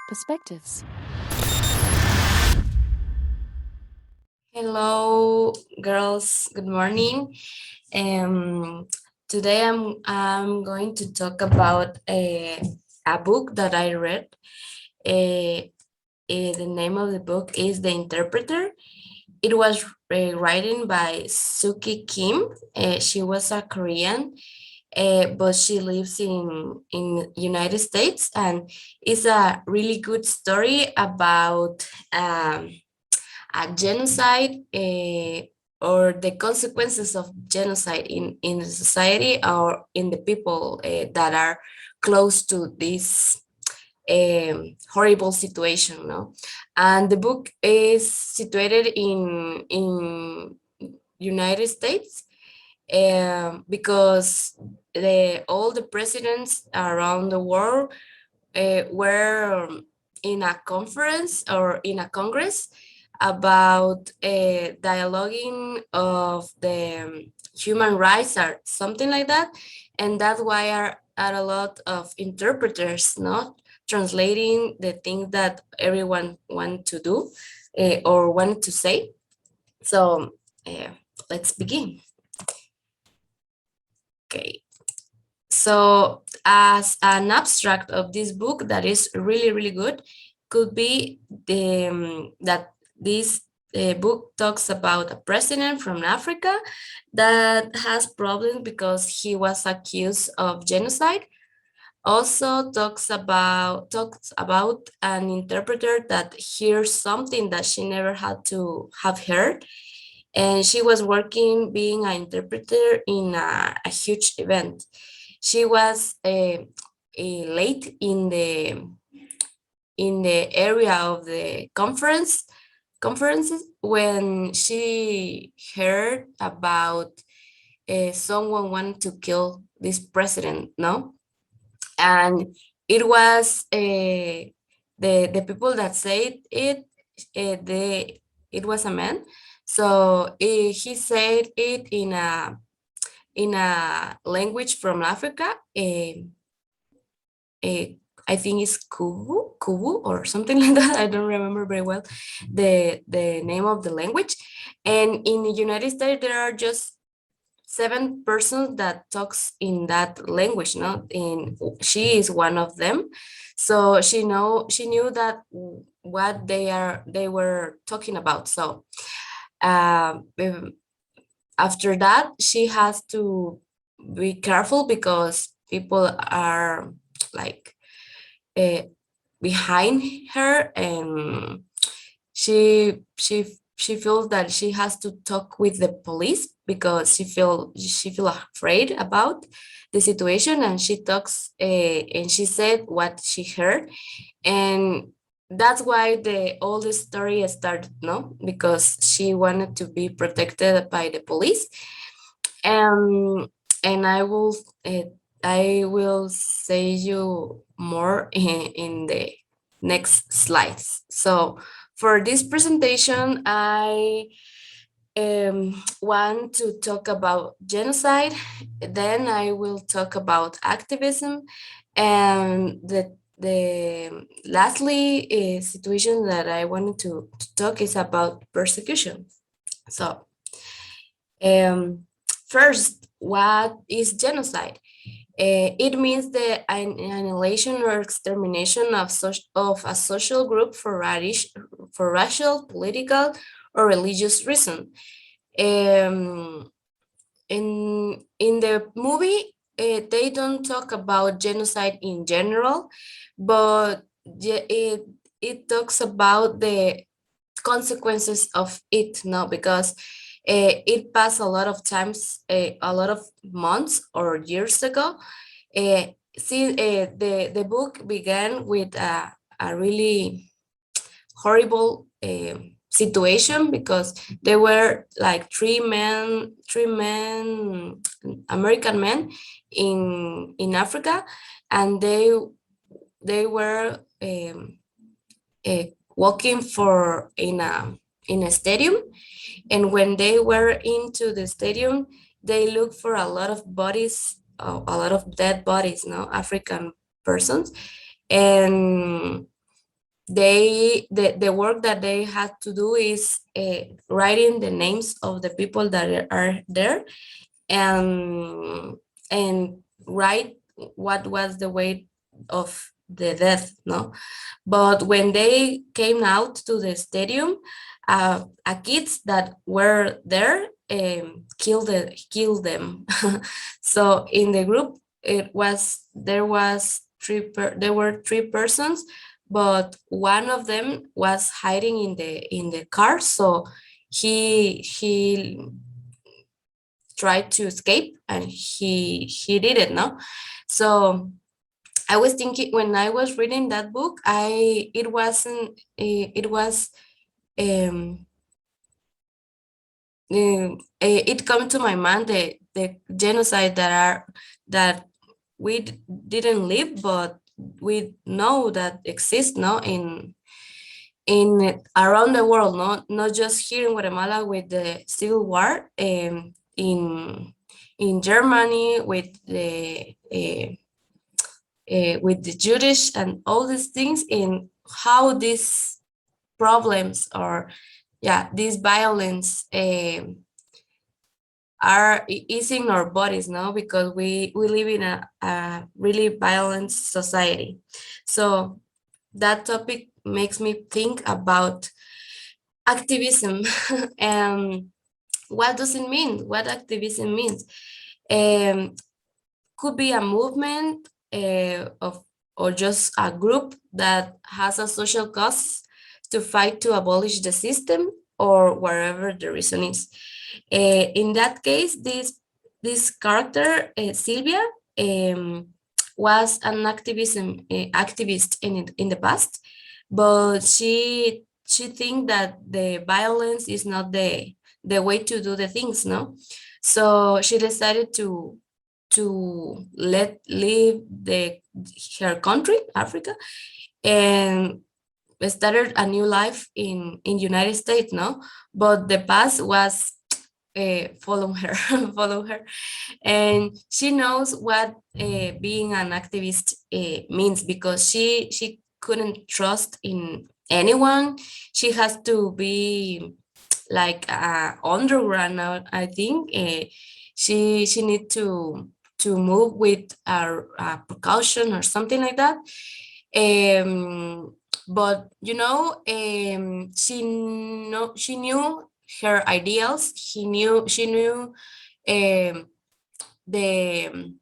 Perspectives. Hello, girls. Good morning. Um, Today I'm going to talk about a book that I read. The name of the book is The Interpreter. It was written by Suki Kim. She was a Korean, but she lives in United States, and it's a really good story about a genocide, or the consequences of genocide in the society or in the people that are close to this horrible situation, no? And the book is situated in United States, because all the presidents around the world were in a conference or in a congress about dialoguing of the human rights or something like that. And that's why are a lot of interpreters not translating the things that everyone want to do, or want to say. So uh, let's begin. Okay. So as an abstract of this book that is really, really good, could be that this book talks about a president from Africa that has problems because he was accused of genocide. Also talks about an interpreter that hears something that she never had to have heard, and she was working being an interpreter in a huge event. She was late in the area of the conferences when she heard about someone wanted to kill this president, no? And it was the people that said it, it was a man. So he said it in a language from Africa. uh, I think it's Kubu or something like that. I don't remember very well the name of the language. And in the United States, there are just 7 persons that talks in that language, no? And she is one of them. So she knew that what they were talking about. So um, after that, she has to be careful because people are like uh, behind her, and she feels that she has to talk with the police because she feel afraid about the situation, and she talks, and she said what she heard. And that's why the all the story started, no? Because she wanted to be protected by the police. um and uh, I will say you more in the next slides. So for this presentation, I want to talk about genocide. Then I will talk about activism, and the lastly situation that I wanted to talk is about persecution. So first, what is genocide? It means the annihilation or extermination of a social group for racial, political, or religious reason. Um, in the movie, they don't talk about genocide in general, but it talks about the consequences of it, no? Because it passed a lot of times, a lot of months or years ago. See, the book began with a really horrible situation because there were like three men, American men in Africa, and they were uh, walking for in a stadium. And when they were into the stadium, they looked for a lot of bodies, a lot of dead bodies, no, African persons. And the work that they had to do is writing the names of the people that are there, and write what was the weight of the death, no? But when they came out to the stadium, kids that were there killed them. So in the group, there were three persons, but one of them was hiding in the car. So he tried to escape, and he did it, no? So I was thinking, when I was reading that book, it wasn't it was um it come to my mind the genocide that we didn't live, but we know that exists, no, in around the world, not just here in Guatemala with the Civil War, in Germany with the Jewish and all these things, in how these problems, or yeah, this violence is in our bodies, no, because we live in a really violent society. So that topic makes me think about activism. And what does it mean? What activism means? Um, could be a movement of, or just a group that has a social cause to fight to abolish the system, or wherever the reason is. In that case, this character, Sylvia, um, was an activist in the past, but she think that the violence is not the way to do the things, no. So she decided to let leave her country, Africa, and started a new life in United States, no. But the past was follow her, follow her, and she knows what being an activist means, because she couldn't trust in anyone. She has to be like underground now, I think. She need to move with a precaution or something like that. But she knew her ideals. She knew um, the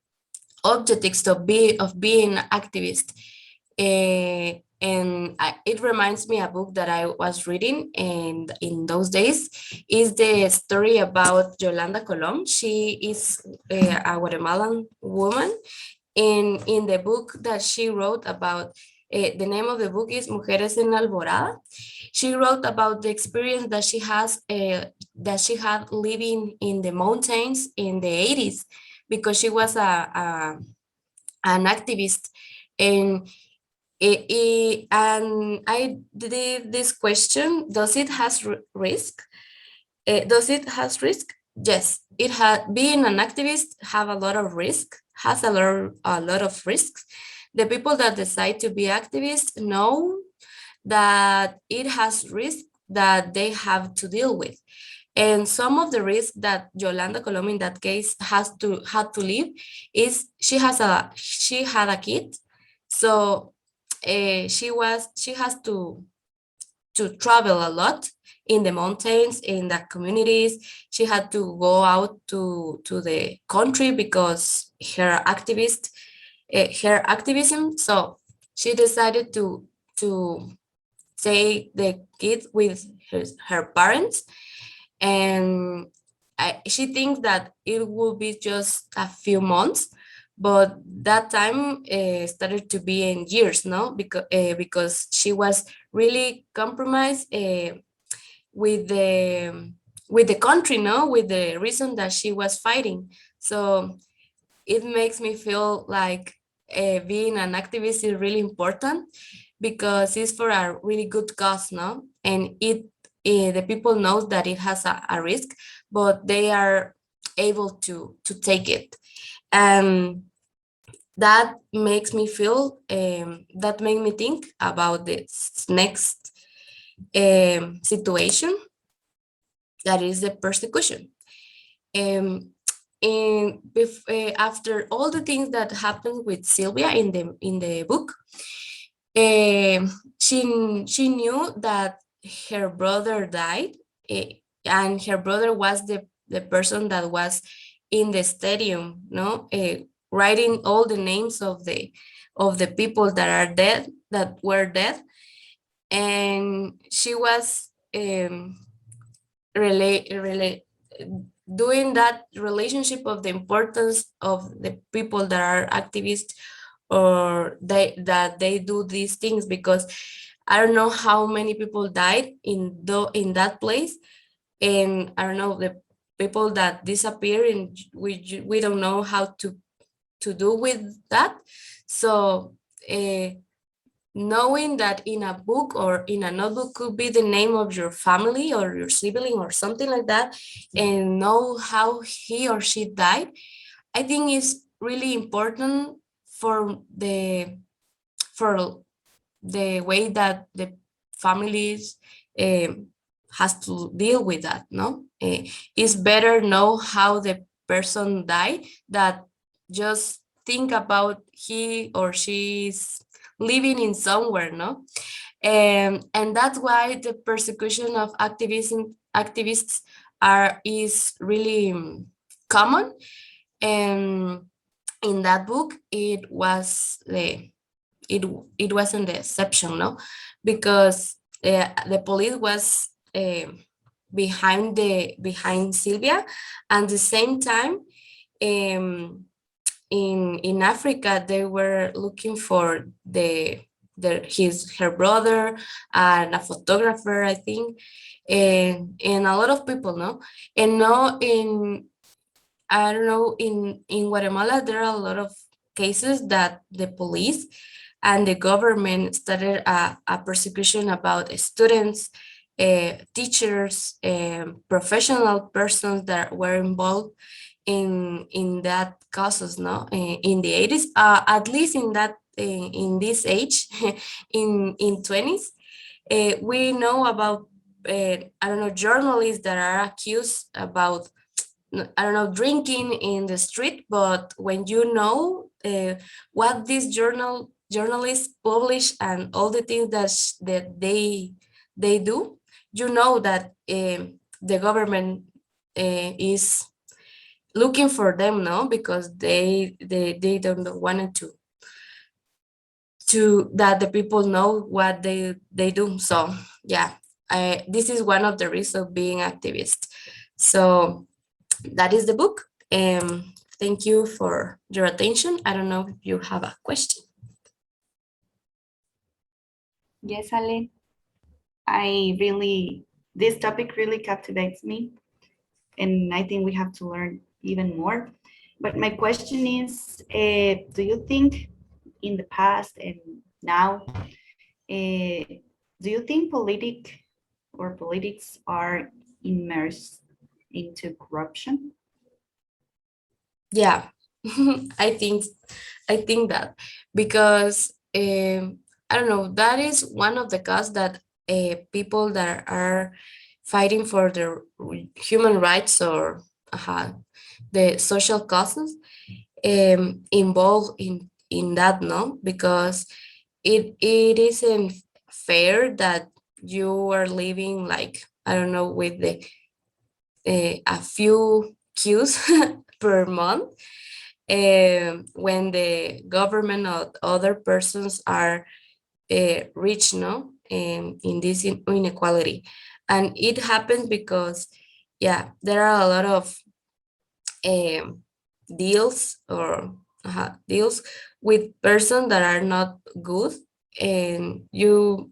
objectives of being an activist. It reminds me a book that I was reading, and in those days is the story about Yolanda Colom. She is a Guatemalan woman. In the book that she wrote about, the name of the book is Mujeres en Alborada. She wrote about the experience that she had living in the mountains in the 80s, because she was an activist. And and I did this question: does it has risk? Does it has risk? Yes, it has. Being an activist have a lot of risk. Has a lot of risks. The people that decide to be activists know that it has risk that they have to deal with. And some of the risks that Yolanda Colom in that case had to live is she had a kid. So she has to travel a lot in the mountains, in the communities. She had to go out to the country because her activism. So she decided to take the kid with her parents, and she thinks that it will be just a few months, but that time started to be in years, no, because she was really compromised with the country, no, with the reason that she was fighting. So it makes me feel like being an activist is really important, because it's for a really good cause, no, and the people knows that it has a risk, but they are able to take it. And that makes me feel, that made me think about this next situation, that is the persecution. Um, and after all the things that happened with Sylvia in the book, she knew that her brother died, and her brother was the person that was in the stadium, no, writing all the names of the people that are dead, that were dead, and she was relate doing that relationship of the importance of the people that are activists, or that they do these things, because I don't know how many people died in that place, and I don't know the people that disappear, and we don't know how to do with that. So knowing that in a book or in a notebook could be the name of your family or your sibling or something like that, and know how he or she died, I think is really important for the way that the families has to deal with that, no. It's better know how the person died, that just think about he or she's living in somewhere, no. And that's why the persecution of activists is really common. And in that book it it wasn't the exception, no, because the police was behind Sylvia. And at the same time, um, in Africa, they were looking for her brother and a photographer, I think, and a lot of people, no. And no, in I don't know, in Guatemala, there are a lot of cases that the police and the government started a persecution about students, teachers, professional persons that were involved in that causes, no, in the 80s, at least in this age, in 20s. We know about I don't know, journalists that are accused about, I don't know, drinking in the street. But when you know what these journalists publish and all the things that they do, you know that the government is looking for them, no, because they don't want it to that the people know what they do. So yeah, this is one of the reasons of being activist. So that is the book. Thank you for your attention. I don't know if you have a question. Yes, Ale. This topic really captivates me, and I think we have to learn even more. But my question is, do you think in the past and now, do you think politics are immersed into corruption? Yeah, I think that, because I don't know, that is one of the causes that people that are fighting for their human rights, or the social causes, involved in that, no, because it isn't fair that you are living, like, I don't know, with a few queues per month, when the government or other persons are rich, no, in this inequality. And it happens because, yeah, there are a lot of um, deals, or deals with persons that are not good. And you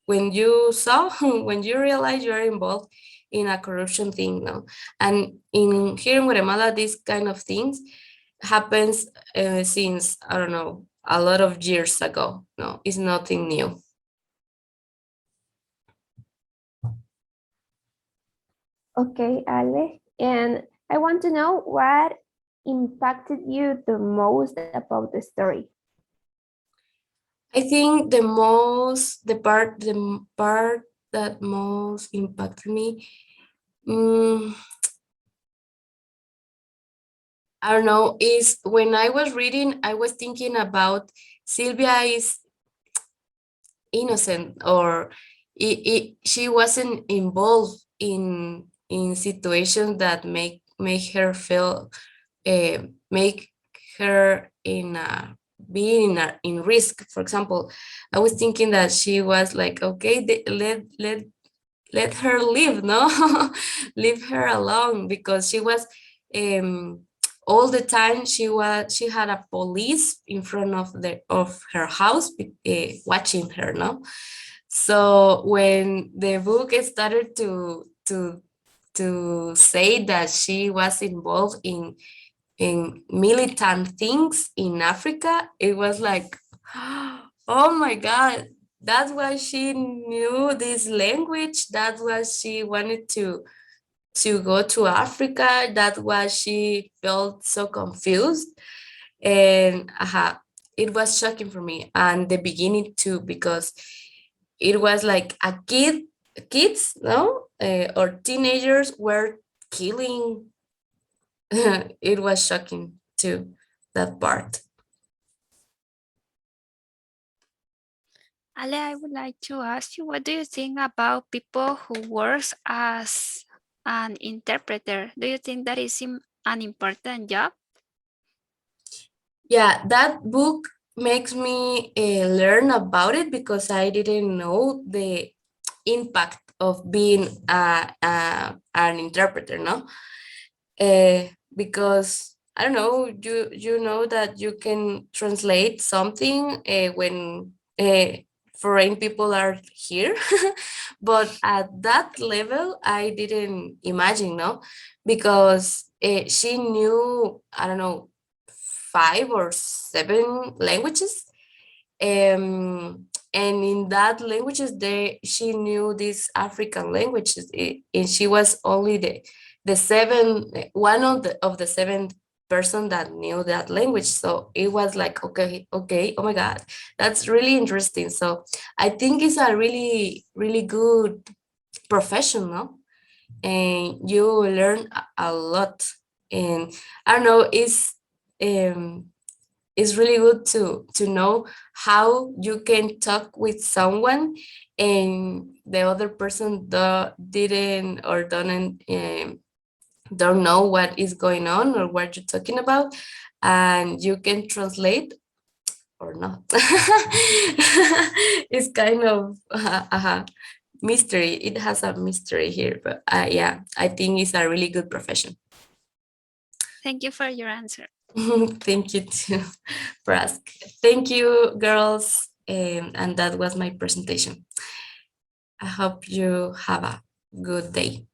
when you saw when you realize you're involved in a corruption thing, no. And in here in Guatemala, these kind of things happens since, I don't know, a lot of years ago. No, it's nothing new. Okay, Ale. And I want to know what impacted you the most about the story? I think the part that most impacted me, mm, I don't know, is when I was reading, I was thinking about Sylvia is innocent, or she wasn't involved in situations that make her feel, make her in a being in risk. For example, I was thinking that she was like, okay, let her live, no. Leave her alone, because she was, um all the time she had a police in front of her house, watching her, no. So when the book started to say that she was involved in militant things in Africa, it was like, oh my God, that's why she knew this language. That's why she wanted to go to Africa. That's why she felt so confused. And it was shocking for me. And the beginning too, because it was like kids, no, or teenagers were killing. It was shocking too, that part. Ale, I would like to ask you, what do you think about people who works as an interpreter? Do you think that is an important job? Yeah, that book makes me learn about it, because I didn't know the impact of being an interpreter, no. Because I don't know, you know that you can translate something when foreign people are here, but at that level I didn't imagine, no, because she knew, I don't know, 5 or 7 languages, and in that languages she knew these African languages, and she was only the seven one of the 7 person that knew that language. So it was like, okay, oh my God, that's really interesting. So I think it's a really good profession, no? And you learn a lot. And I don't know, um it's really good to know how you can talk with someone, and the other person didn't or don't know what is going on or what you're talking about, and you can translate or not. It's kind of mystery. It has a mystery here, but yeah, I think it's a really good profession. Thank you for your answer. Thank you too for asking. Thank you, girls. And that was my presentation. I hope you have a good day.